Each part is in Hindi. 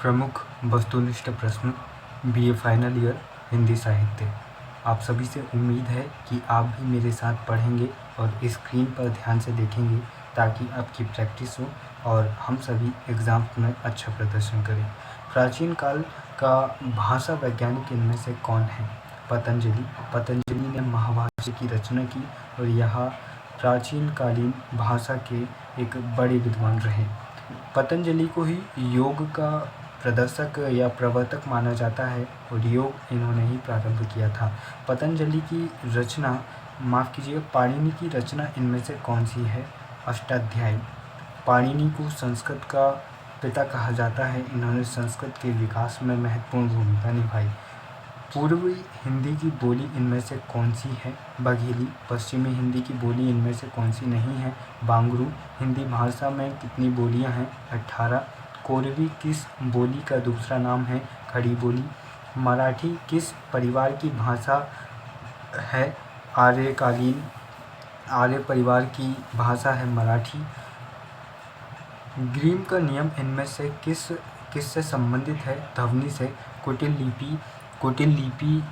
प्रमुख वस्तुनिष्ठ प्रश्न बीए फाइनल ईयर हिंदी साहित्य। आप सभी से उम्मीद है कि आप भी मेरे साथ पढ़ेंगे और स्क्रीन पर ध्यान से देखेंगे ताकि आपकी प्रैक्टिस हो और हम सभी एग्ज़ाम में अच्छा प्रदर्शन करें। प्राचीन काल का भाषा वैज्ञानिक इनमें से कौन है? पतंजलि। पतंजलि ने महाभाष्य की रचना की और यह प्राचीन कालीन भाषा के एक बड़े विद्वान रहे। पतंजलि को ही योग का प्रदर्शक या प्रवर्तक माना जाता है और योग इन्होंने ही प्रारंभ किया था। पतंजलि की रचना पाणिनि की रचना इनमें से कौन सी है? अष्टाध्यायी। पाणिनि को संस्कृत का पिता कहा जाता है। इन्होंने संस्कृत के विकास में महत्वपूर्ण भूमिका निभाई। पूर्वी हिंदी की बोली इनमें से कौन सी है? बघेली। पश्चिमी हिंदी की बोली इनमें से कौन सी नहीं है? बांगरू। हिंदी भाषा में कितनी बोलियां हैं? 18। कोरवी किस बोली का दूसरा नाम है? खड़ी बोली। मराठी किस परिवार की भाषा है? आर्यकालीन। आर्य परिवार की भाषा है मराठी। ग्रीम का नियम इनमें से किससे संबंधित है? ध्वनि से। कुटिल लिपि। कुटिल लिपि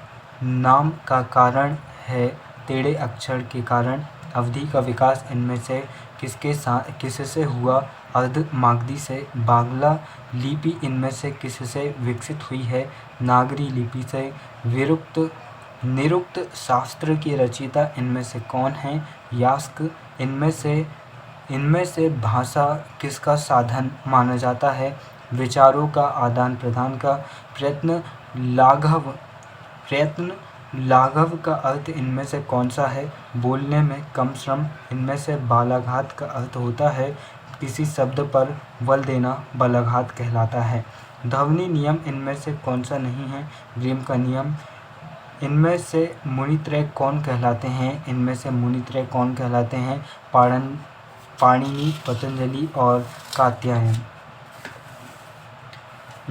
नाम का कारण है टेढ़े अक्षर के कारण। अवधि का विकास इनमें से किससे हुआ? अर्धमागधी से। बांग्ला लिपि इनमें से किससे विकसित हुई है? नागरी लिपि से। निरुक्त शास्त्र के रचयिता इनमें से कौन है? यास्क। इनमें से भाषा किसका साधन माना जाता है? विचारों का आदान प्रदान का प्रयत्न। लाघव का अर्थ इनमें से कौन सा है? बोलने में कम श्रम। इनमें से बालाघात का अर्थ होता है किसी शब्द पर बल देना बालाघात कहलाता है। ध्वनि नियम इनमें से कौन सा नहीं है? ग्रीम का नियम। इनमें से मुनित्रय कौन कहलाते हैं? इनमें से मुनित्रय कौन कहलाते हैं? पाणिनि, पतंजलि और कात्यायन।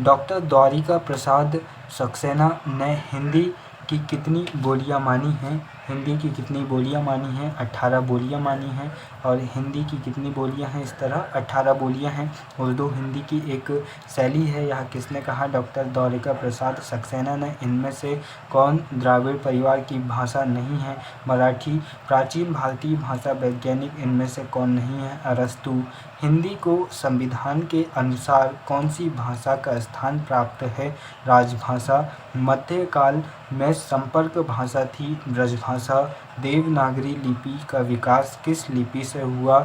डॉक्टर द्वारिका प्रसाद सक्सेना ने हिंदी की कितनी बोलियां मानी हैं? हिंदी की कितनी बोलियां मानी हैं? 18 बोलियां मानी हैं। और हिंदी की कितनी बोलियां हैं? इस तरह 18 बोलियां हैं। उर्दू हिंदी की एक शैली है। यह किसने कहा? डॉक्टर द्वारिका प्रसाद सक्सेना ने। इनमें से कौन द्राविड़ परिवार की भाषा नहीं है? मराठी। प्राचीन भारतीय भाषा वैज्ञानिक इनमें से कौन नहीं है? अरस्तु। हिंदी को संविधान के अनुसार कौन सी भाषा का स्थान प्राप्त है? राजभाषा। मध्यकाल में संपर्क भाषा थी ब्रजभाषा। देवनागरी लिपि का विकास किस लिपि से हुआ?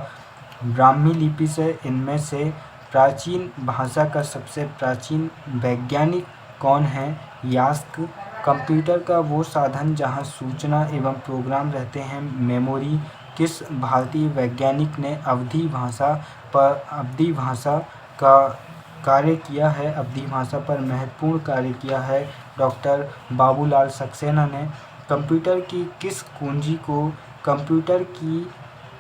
ब्राह्मी लिपि से। इनमें से प्राचीन भाषा का सबसे प्राचीन वैज्ञानिक कौन है? यास्क। कंप्यूटर का वो साधन जहाँ सूचना एवं प्रोग्राम रहते हैं, मेमोरी। किस भारतीय वैज्ञानिक ने अवधी भाषा का कार्य किया है? अवधी भाषा पर महत्वपूर्ण कार्य किया है डॉक्टर बाबूलाल सक्सेना ने। कंप्यूटर की किस कुंजी को कंप्यूटर की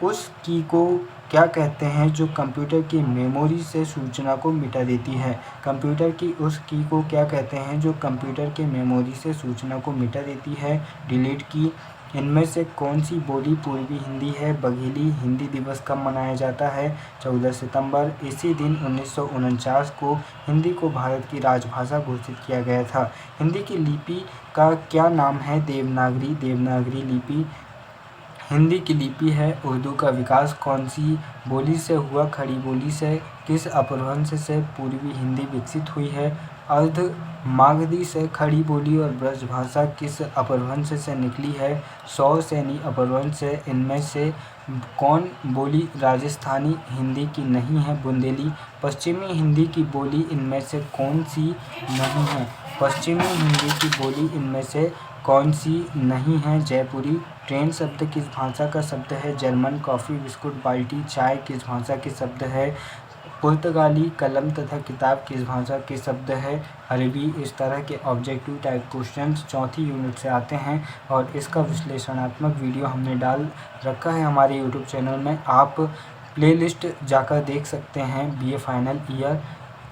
उस की को क्या कहते हैं जो कंप्यूटर की मेमोरी से सूचना को मिटा देती है? कंप्यूटर की उस की को क्या कहते हैं जो कंप्यूटर के मेमोरी से सूचना को मिटा देती है? डिलीट की। इनमें से कौन सी बोली पूर्वी हिंदी है? बघेली। हिंदी दिवस कब मनाया जाता है? 14 सितंबर। इसी दिन 1949 को हिंदी को भारत की राजभाषा घोषित किया गया था। हिंदी की लिपि का क्या नाम है? देवनागरी। देवनागरी लिपि हिंदी की लिपि है। उर्दू का विकास कौन सी बोली से हुआ? खड़ी बोली से। किस अपभ्रंश से पूर्वी हिंदी विकसित हुई है? अर्धमागधी से। खड़ी बोली और ब्रजभाषा किस अपभ्रंश से निकली है? सौरसेनी अपभ्रंश से। इनमें से कौन बोली राजस्थानी हिंदी की नहीं है? बुंदेली। पश्चिमी हिंदी की बोली इनमें से कौन सी नहीं है? पश्चिमी हिंदी की बोली इनमें से कौन सी नहीं है? जयपुरी। ट्रेन शब्द किस भाषा का शब्द है? जर्मन। कॉफ़ी, बिस्कुट, बाल्टी, चाय किस भाषा के शब्द है? पुर्तगाली। कलम तथा किताब किस भाषा के शब्द है? अरबी। इस तरह के ऑब्जेक्टिव टाइप क्वेश्चंस चौथी यूनिट से आते हैं और इसका विश्लेषणात्मक वीडियो हमने डाल रखा है हमारे यूट्यूब चैनल में। आप प्लेलिस्ट जाकर देख सकते हैं। बीए फाइनल ईयर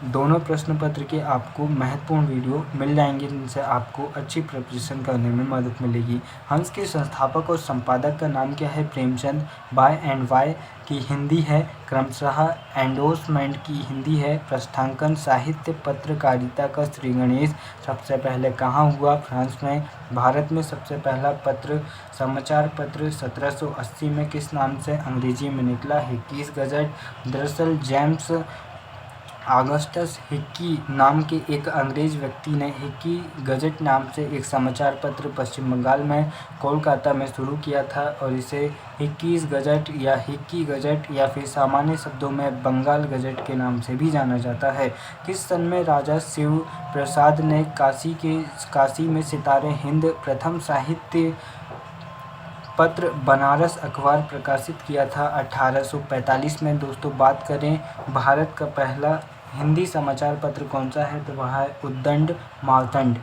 दोनों प्रश्न पत्र के आपको महत्वपूर्ण वीडियो मिल जाएंगे, जिनसे आपको अच्छी प्रिपरेशन करने में मदद मिलेगी। हंस के संस्थापक और संपादक का नाम क्या है? प्रेमचंद। बाय एंड वाय की हिंदी है क्रमशः, एंडोर्समेंट की हिंदी है प्रस्थांकन। साहित्य पत्रकारिता का श्री गणेश सबसे पहले कहाँ हुआ? फ्रांस में। भारत में सबसे पहला पत्र समाचार पत्र 1780 में किस नाम से अंग्रेजी में निकला? Hickeys gazette. दरअसल जेम्स ऑगस्टस हिक्की नाम के एक अंग्रेज व्यक्ति ने हिक्की गजट नाम से एक समाचार पत्र पश्चिम बंगाल में कोलकाता में शुरू किया था, और इसे हिक्कीज गजट या हिक्की गजट या फिर सामान्य शब्दों में बंगाल गजट के नाम से भी जाना जाता है। किस सन में राजा शिव प्रसाद ने काशी में सितारे हिंद प्रथम साहित्य पत्र बनारस अखबार प्रकाशित किया था? 1845 में। दोस्तों बात करें भारत का पहला हिंदी समाचार पत्र कौन सा है, तो वह है उद्दंड मार्तंड,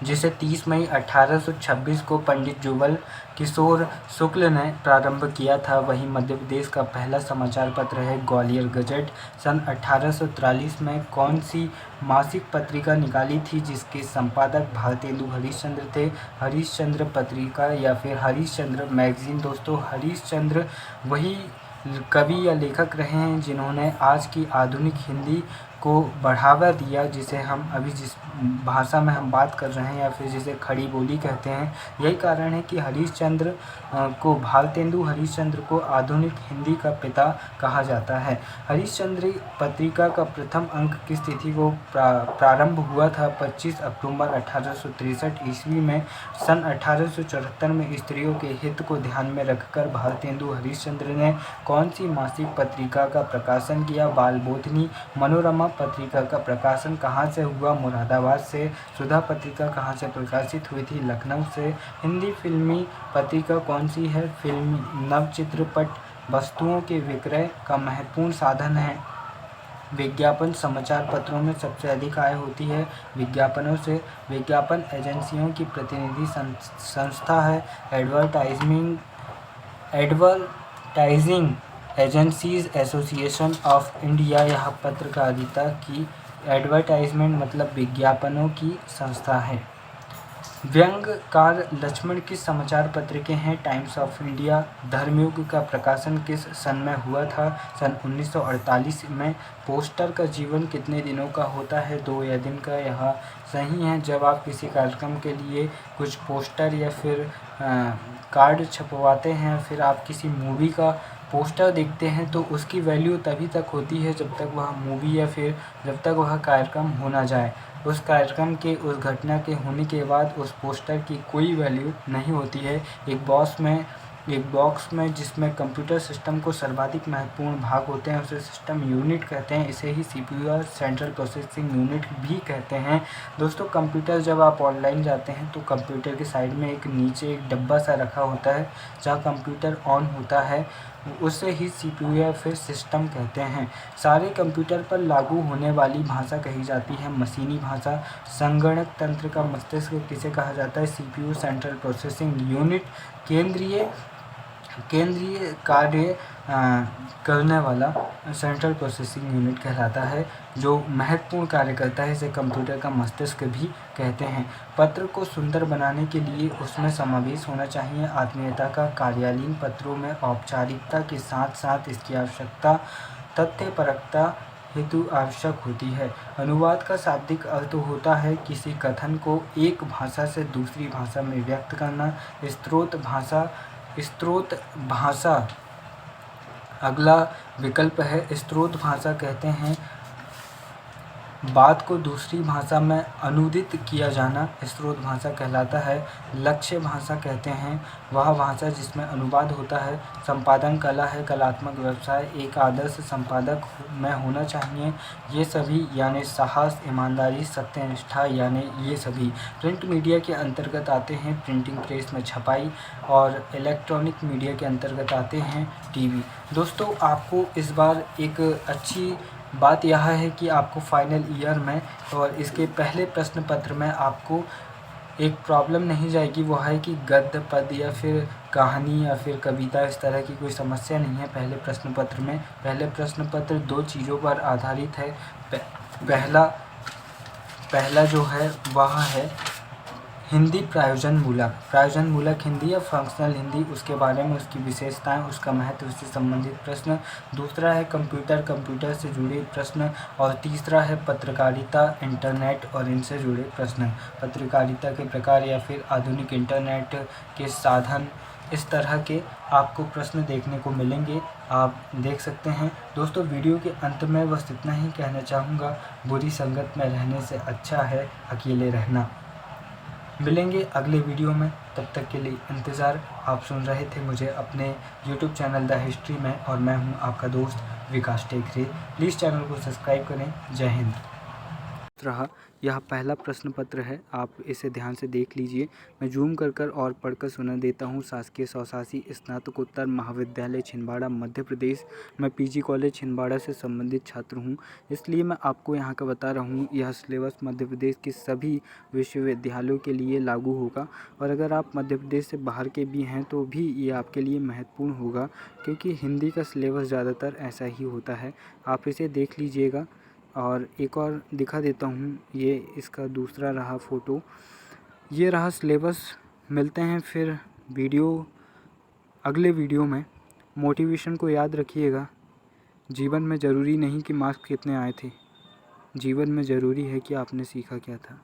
जिसे 30 मई 1826 को पंडित जुगल किशोर शुक्ल ने प्रारंभ किया था। वहीं मध्य प्रदेश का पहला समाचार पत्र है ग्वालियर गजट। सन 1843 में कौन सी मासिक पत्रिका निकाली थी जिसके संपादक भारतेंदु हरिश्चंद्र थे? हरिश्चंद्र पत्रिका या फिर हरिश्चंद्र मैगजीन। दोस्तों हरिश्चंद्र वही कवि या लेखक रहे हैं जिन्होंने आज की आधुनिक हिंदी को बढ़ावा दिया, जिसे हम अभी जिस भाषा में हम बात कर रहे हैं या फिर जिसे खड़ी बोली कहते हैं। यही कारण है कि हरिश्चंद्र को भारतेंदु हरिश्चंद्र को आधुनिक हिंदी का पिता कहा जाता है। हरिश्चंद्र पत्रिका का प्रथम अंक किस तिथि को प्रारंभ हुआ था? 25 अक्टूबर 1863 ईस्वी में। सन 1874 में स्त्रियों के हित को ध्यान में रखकर भारतेंदु हरिश्चंद्र ने कौन सी मासिक पत्रिका का प्रकाशन किया? बालबोधिनी। मनोरमा पत्रिका का प्रकाशन कहाँ से हुआ? मुरादाबाद से। सुधा पत्रिका कहाँ से प्रकाशित हुई थी? लखनऊ से। हिंदी फिल्मी पत्रिका कौन सी है? फिल्मी नवचित्रपट वस्तुओं के विक्रय का महत्वपूर्ण साधन है। विज्ञापन समाचार पत्रों में सबसे अधिक आय होती है विज्ञापनों से। विज्ञापन एजेंसियों की प्रतिनिधि संस्था है advertising agencies association of India. यह पत्रकारिता की एडवर्टाइजमेंट मतलब विज्ञापनों की संस्था है। व्यंग्यकार लक्ष्मण किस समाचार पत्र के हैं? Times of India. धर्मयुग का प्रकाशन किस सन में हुआ था? सन 1948 में। पोस्टर का जीवन कितने दिनों का होता है? 2 या दिन का। यह सही है। जब आप किसी कार्यक्रम के लिए कुछ पोस्टर या फिर कार्ड छपवाते हैं, फिर आप किसी मूवी का पोस्टर देखते हैं, तो उसकी वैल्यू तभी तक होती है जब तक वह मूवी या फिर जब तक वह कार्यक्रम हो ना जाए। उस कार्यक्रम के उस घटना के होने के बाद उस पोस्टर की कोई वैल्यू नहीं होती है। एक बॉक्स में जिसमें कंप्यूटर सिस्टम को सर्वाधिक महत्वपूर्ण भाग होते हैं उसे सिस्टम यूनिट कहते हैं। इसे ही सीपीयू या सेंट्रल प्रोसेसिंग यूनिट भी कहते हैं। दोस्तों कंप्यूटर जब आप ऑनलाइन जाते हैं तो कंप्यूटर के साइड में एक नीचे एक डब्बा सा रखा होता है जहाँ कंप्यूटर ऑन होता है, उसे ही सीपीयू या फिर सिस्टम कहते हैं। सारे कंप्यूटर पर लागू होने वाली भाषा कही जाती है मशीनी भाषा। संगणक तंत्र का मस्तिष्क किसे कहा जाता है? CPU central processing unit. केंद्रीय कार्य करने वाला सेंट्रल प्रोसेसिंग यूनिट कहलाता है। जो महत्वपूर्ण कार्य करता है इसे कंप्यूटर का मस्तिष्क भी कहते हैं। पत्र को सुंदर बनाने के लिए उसमें समावेश होना चाहिए आत्मीयता का। कार्यालयीन पत्रों में औपचारिकता के साथ साथ इसकी आवश्यकता तथ्यपरकता हेतु आवश्यक होती है। अनुवाद का शाब्दिक अर्थ होता है किसी कथन को एक भाषा से दूसरी भाषा में व्यक्त करना। स्रोत भाषा अगला विकल्प है। स्रोत भाषा कहते हैं बात को दूसरी भाषा में अनुदित किया जाना स्रोत भाषा कहलाता है। लक्ष्य भाषा कहते हैं वह भाषा जिसमें अनुवाद होता है। संपादन कला है कलात्मक व्यवसाय एक आदर्श संपादक में होना चाहिए। ये सभी यानी साहस ईमानदारी सत्यनिष्ठा यानी ये सभी प्रिंट मीडिया के अंतर्गत आते हैं। प्रिंटिंग प्रेस में छपाई और इलेक्ट्रॉनिक मीडिया के अंतर्गत आते हैं टीवी। दोस्तों आपको इस बार एक अच्छी बात यह है कि आपको फाइनल ईयर में और इसके पहले प्रश्न पत्र में आपको एक प्रॉब्लम नहीं जाएगी, वो है कि गद्य पद या फिर कहानी या फिर कविता, इस तरह की कोई समस्या नहीं है पहले प्रश्न पत्र में। पहले प्रश्न पत्र 2 चीज़ों पर आधारित है। पहला जो है वह है हिंदी प्रायोजन मूलक हिंदी या फंक्शनल हिंदी, उसके बारे में, उसकी विशेषताएं, उसका महत्व, उससे संबंधित प्रश्न। दूसरा है कंप्यूटर से जुड़े प्रश्न। और तीसरा है पत्रकारिता, इंटरनेट और इनसे जुड़े प्रश्न। पत्रकारिता के प्रकार या फिर आधुनिक इंटरनेट के साधन, इस तरह के आपको प्रश्न देखने को मिलेंगे, आप देख सकते हैं। दोस्तों, वीडियो के अंत में बस इतना ही कहना चाहूँगा, बुरी संगत में रहने से अच्छा है अकेले रहना। मिलेंगे अगले वीडियो में, तब तक के लिए इंतज़ार। आप सुन रहे थे मुझे अपने YouTube चैनल द हिस्ट्री में, और मैं हूं आपका दोस्त विकास टेकरे। प्लीज़ चैनल को सब्सक्राइब करें। जय हिंद। रहा यह पहला प्रश्न पत्र है, आप इसे ध्यान से देख लीजिए। मैं जूम कर और पढ़कर सुना देता हूँ। शासकीय स्वशासी स्नातकोत्तर महाविद्यालय छिंदवाड़ा मध्य प्रदेश। मैं पीजी कॉलेज छिंदवाड़ा से संबंधित छात्र हूँ, इसलिए मैं आपको यहाँ का बता रहा हूँ। यह सिलेबस मध्य प्रदेश के सभी विश्वविद्यालयों के लिए लागू होगा, और अगर आप मध्य प्रदेश से बाहर के भी हैं तो भी ये आपके लिए महत्वपूर्ण होगा, क्योंकि हिंदी का सिलेबस ज़्यादातर ऐसा ही होता है। आप इसे देख लीजिएगा। और एक और दिखा देता हूँ, ये इसका दूसरा रहा फ़ोटो, ये रहा सिलेबस। मिलते हैं फिर अगले वीडियो में। मोटिवेशन को याद रखिएगा। जीवन में ज़रूरी नहीं कि मार्क्स कितने आए थे, जीवन में ज़रूरी है कि आपने सीखा क्या था।